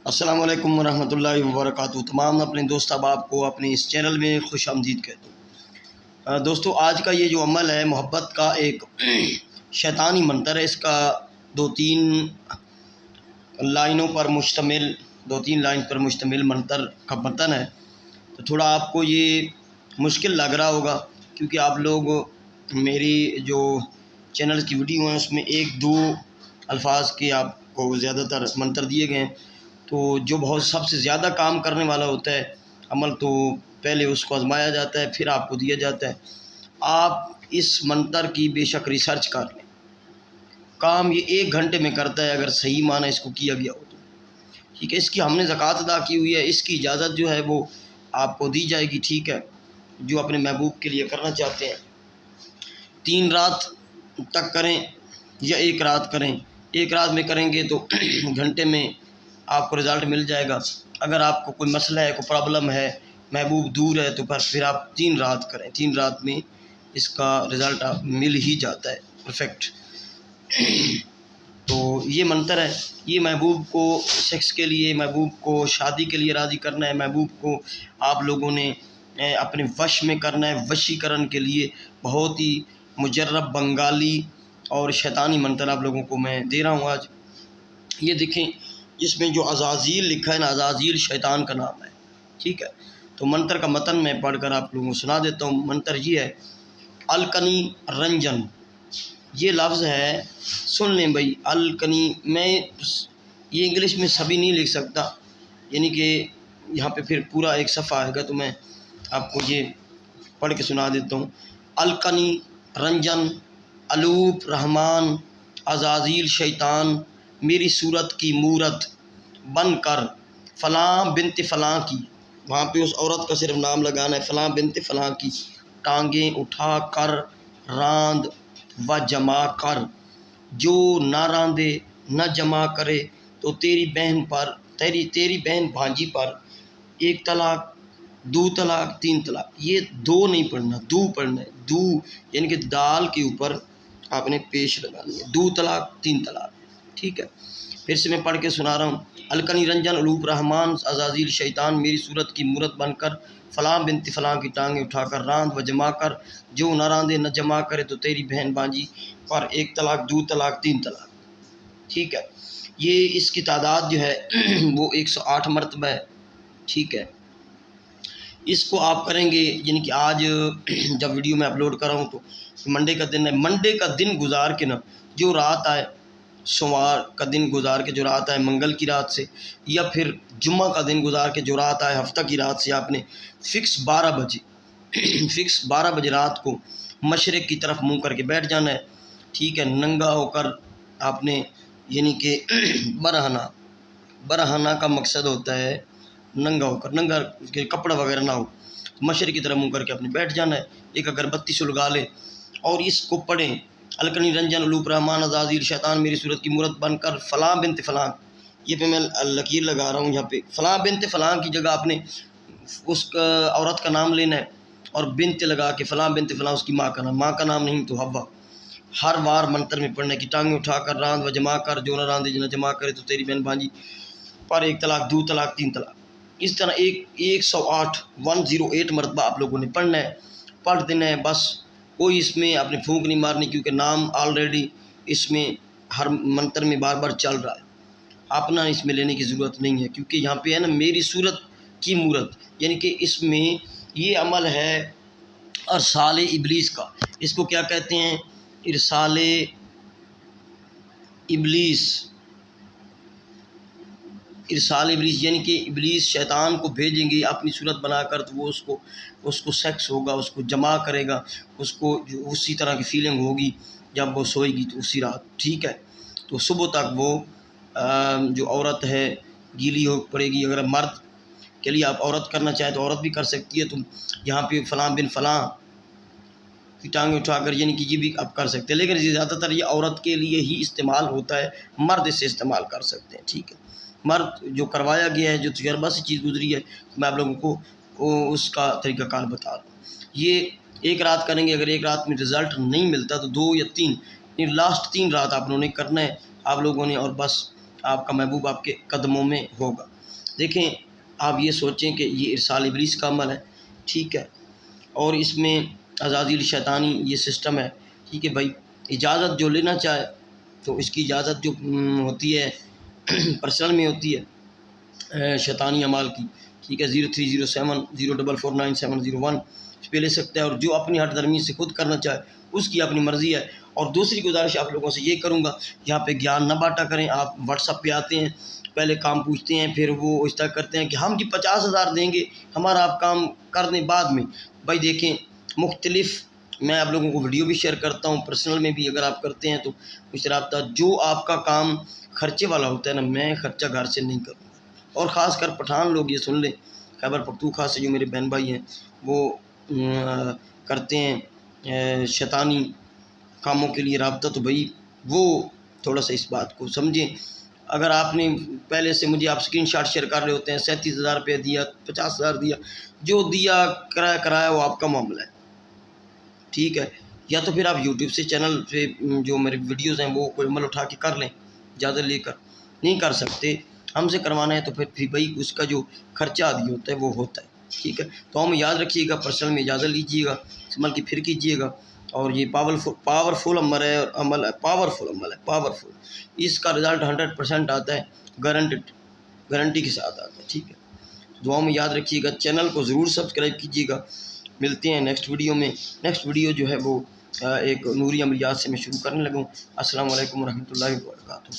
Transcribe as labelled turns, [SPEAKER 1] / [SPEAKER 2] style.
[SPEAKER 1] السلام علیکم ورحمۃ اللہ وبرکاتہ۔ تمام اپنے دوست احباب کو اپنے اس چینل میں خوش آمدید کہتا ہوں۔ دوستو، آج کا یہ جو عمل ہے محبت کا ایک شیطانی منتر ہے۔ اس کا دو تین لائن پر مشتمل منتر کا متن ہے، تو تھوڑا آپ کو یہ مشکل لگ رہا ہوگا، کیونکہ آپ لوگ میری جو چینل کی ویڈیو ہیں اس میں ایک دو الفاظ کے آپ کو زیادہ تر منتر دیے گئے ہیں، تو جو بہت سب سے زیادہ کام کرنے والا ہوتا ہے عمل، تو پہلے اس کو آزمایا جاتا ہے پھر آپ کو دیا جاتا ہے۔ آپ اس منتر کی بے شک ریسرچ کر لیں، کام یہ 1 گھنٹے میں کرتا ہے اگر صحیح معنی اس کو کیا گیا ہو تو ٹھیک ہے۔ اس کی ہم نے زکوٰۃ ادا کی ہوئی ہے، اس کی اجازت جو ہے وہ آپ کو دی جائے گی، ٹھیک ہے، جو اپنے محبوب کے لیے کرنا چاہتے ہیں۔ 3 رات تک کریں یا 1 رات کریں، 1 رات میں کریں گے تو گھنٹے میں آپ کو رزلٹ مل جائے گا۔ اگر آپ کو کوئی مسئلہ ہے، کوئی پرابلم ہے، محبوب دور ہے، تو پھر آپ 3 رات کریں، 3 رات میں اس کا رزلٹ مل ہی جاتا ہے پرفیکٹ۔ تو یہ منتر ہے، یہ محبوب کو سیکس کے لیے، محبوب کو شادی کے لیے راضی کرنا ہے، محبوب کو آپ لوگوں نے اپنے وش میں کرنا ہے، وشیکرن کے لیے بہت ہی مجرب بنگالی اور شیطانی منتر آپ لوگوں کو میں دے رہا ہوں آج۔ یہ دیکھیں، اس میں جو عزازیل لکھا ہے نا، عزازیل شیطان کا نام ہے، ٹھیک ہے۔ تو منتر کا متن میں پڑھ کر آپ لوگوں کو سنا دیتا ہوں۔ منتر یہ ہے: الکنی رنجن، یہ لفظ ہے، سن لیں بھائی، الکنی، میں یہ انگلش میں سبھی نہیں لکھ سکتا، یعنی کہ یہاں پہ پھر پورا ایک صفحہ آئے گا، تو میں آپ کو یہ پڑھ کے سنا دیتا ہوں۔ الکنی رنجن، الوپ رحمان، عزازیل شیطان، میری صورت کی مورت بن کر فلاں بنت فلاں کی، وہاں پہ اس عورت کا صرف نام لگانا ہے، فلاں بنت فلاں کی ٹانگیں اٹھا کر راند و جمع کر، جو نہ راندے نہ جمع کرے تو تیری بہن پر، تیری بہن بھانجی پر 1 طلاق، 2 طلاق، 3 طلاق۔ یہ 2 نہیں پڑھنا، دو پڑھنا ہے، دو یعنی کہ دال کے اوپر آپ نے پیش لگانی ہے، 2 طلاق، 3 طلاق، ٹھیک ہے۔ پھر سے میں پڑھ کے سنا رہا ہوں۔ الکنی رنجن، الوپ رحمان، عزازیل شیطان، میری صورت کی مورت بن کر فلاں بنت فلاں کی ٹانگیں اٹھا کر راند و جمع کر، جو نہ راندے نہ جمع کرے تو تیری بہن بانجی پر 1 طلاق، 2 طلاق، 3 طلاق، ٹھیک ہے۔ یہ اس کی تعداد جو ہے وہ 108 مرتبہ ہے، ٹھیک ہے۔ اس کو آپ کریں گے، یعنی کہ آج جب ویڈیو میں اپلوڈ کر رہا ہوں تو منڈے کا دن ہے، منڈے کا دن گزار کے نا، جو رات آئے، سوموار کا دن گزار کے جو رات آئے منگل کی رات سے، یا پھر جمعہ کا دن گزار کے جو رات آئے ہفتہ کی رات سے، آپ نے فکس 12 بجے رات کو مشرق کی طرف منہ کر کے بیٹھ جانا ہے، ٹھیک ہے۔ ننگا ہو کر آپ نے، یعنی کہ برہنہ کا مقصد ہوتا ہے ننگا ہو کر، ننگا کہ کپڑا وغیرہ نہ ہو، مشرق کی طرف منہ کر کے اپنے بیٹھ جانا ہے، ایک اگربتی سلگا لیں اور اس کو پڑھیں: الکنی رنجن، الوپ رحمان، عزازیل شیطان، میری صورت کی مورت بن کر فلاں بنت فلاں، یہ پہ میں لکیر لگا رہا ہوں یہاں پہ، فلاں بنت فلاں کی جگہ آپ نے اس کا عورت کا نام لینا ہے، اور بنت لگا کے فلاں بنت فلاں اس کی ماں کا نام نہیں تو حوا، ہر بار منتر میں پڑھنے کی ٹانگیں اٹھا کر راند و جمع کر، جو نہ راندے نہ جمع کرے تو تیری بہن بھانجی پر 1 طلاق، 2 طلاق، 3 طلاق، اس طرح 108 مرتبہ آپ لوگوں نے پڑھنا ہے، پڑھ دینا ہے بس۔ کوئی اس میں آپ نے پھونک نہیں مارنی، کیونکہ نام آلریڈی اس میں ہر منتر میں بار بار چل رہا ہے، اپنا اس میں لینے کی ضرورت نہیں ہے، کیونکہ یہاں پہ ہے نا میری صورت کی مورت، یعنی کہ اس میں یہ عمل ہے ارسال ابلیس کا۔ اس کو کیا کہتے ہیں؟ ارسال ابلیس، یعنی کہ ابلیس شیطان کو بھیجیں گے اپنی صورت بنا کر، تو وہ اس کو سیکس ہوگا، اس کو جمع کرے گا، اس کو اسی طرح کی فیلنگ ہوگی جب وہ سوئے گی تو اسی رات، ٹھیک ہے۔ تو صبح تک وہ جو عورت ہے گیلی ہو پڑے گی۔ اگر مرد کے لیے آپ عورت کرنا چاہیں تو عورت بھی کر سکتی ہے، تو یہاں پہ فلاں بن فلاں کی ٹانگیں اٹھا کر، یعنی کہ یہ بھی آپ کر سکتے ہیں، لیکن زیادہ تر یہ عورت کے لیے ہی استعمال ہوتا ہے، مرد اسے استعمال کر سکتے ہیں، ٹھیک ہے۔ مرد جو کروایا گیا ہے، جو تجربہ سے چیز گزری ہے، میں آپ لوگوں کو اس کا طریقہ کار بتا رہا ہوں۔ یہ 1 رات کریں گے، اگر 1 رات میں رزلٹ نہیں ملتا تو 2 یا 3، لاسٹ 3 رات آپ لوگوں نے کرنا ہے آپ لوگوں نے، اور بس آپ کا محبوب آپ کے قدموں میں ہوگا۔ دیکھیں آپ یہ سوچیں کہ یہ ارسال ابلیس کا عمل ہے، ٹھیک ہے، اور اس میں عزازیل شیطانی یہ سسٹم ہے، ٹھیک ہے بھائی۔ اجازت جو لینا چاہے تو اس کی اجازت جو ہوتی ہے پرسنل میں ہوتی ہے شیطانی اعمال کی، ٹھیک ہے، 0307044971 اس پہ لے سکتا ہے، اور جو اپنی ہٹ درمی سے خود کرنا چاہے اس کی اپنی مرضی ہے۔ اور دوسری گزارش آپ لوگوں سے یہ کروں گا، یہاں پہ گیان نہ بانٹا کریں۔ آپ واٹس ایپ پہ آتے ہیں، پہلے کام پوچھتے ہیں، پھر وہ اس طرح کرتے ہیں کہ ہم جی 50,000 دیں گے ہمارا آپ کام کر دیں بعد میں۔ بھائی دیکھیں مختلف، میں آپ لوگوں کو ویڈیو بھی شیئر کرتا ہوں، پرسنل میں بھی اگر آپ کرتے ہیں تو مجھ سے رابطہ، جو آپ کا کام خرچے والا ہوتا ہے نا، میں خرچہ گھر سے نہیں کروں گا۔ اور خاص کر پٹھان لوگ یہ سن لیں، خیبر پختونخوا سے جو میرے بہن بھائی ہیں وہ کرتے ہیں شیطانی کاموں کے لیے رابطہ، تو بھائی وہ تھوڑا سا اس بات کو سمجھیں۔ اگر آپ نے پہلے سے مجھے آپ اسکرین شاٹ شیئر کر رہے ہوتے ہیں، 37,000 روپیہ دیا، 50,000 دیا، جو دیا کرایا وہ آپ کا معاملہ ہے، ٹھیک ہے۔ یا تو پھر آپ یوٹیوب سے چینل پہ جو میرے ویڈیوز ہیں وہ کوئی عمل اٹھا کے کر لیں اجازت لے کر، نہیں کر سکتے ہم سے کروانا ہے تو پھر بھائی اس کا جو خرچہ عادی ہوتا ہے وہ ہوتا ہے، ٹھیک ہے۔ تو ہم یاد رکھیے گا، پرسنل میں اجازت لیجیے گا، عمل کی پھر کیجیے گا، اور یہ پاورفل عمل ہے، عمل ہے پاورفل عمل ہے، پاورفل، اس کا رزلٹ 100% آتا ہے، گارنٹی کے ساتھ آتا ہے، ٹھیک ہے۔ دعاؤں میں یاد رکھیے گا، چینل کو ضرور سبسکرائب کیجیے گا۔ ملتے ہیں نیکسٹ ویڈیو میں۔ نیکسٹ ویڈیو جو ہے وہ ایک نوری عملیات سے میں شروع کرنے لگوں۔ السلام علیکم ورحمۃ اللہ وبرکاتہ۔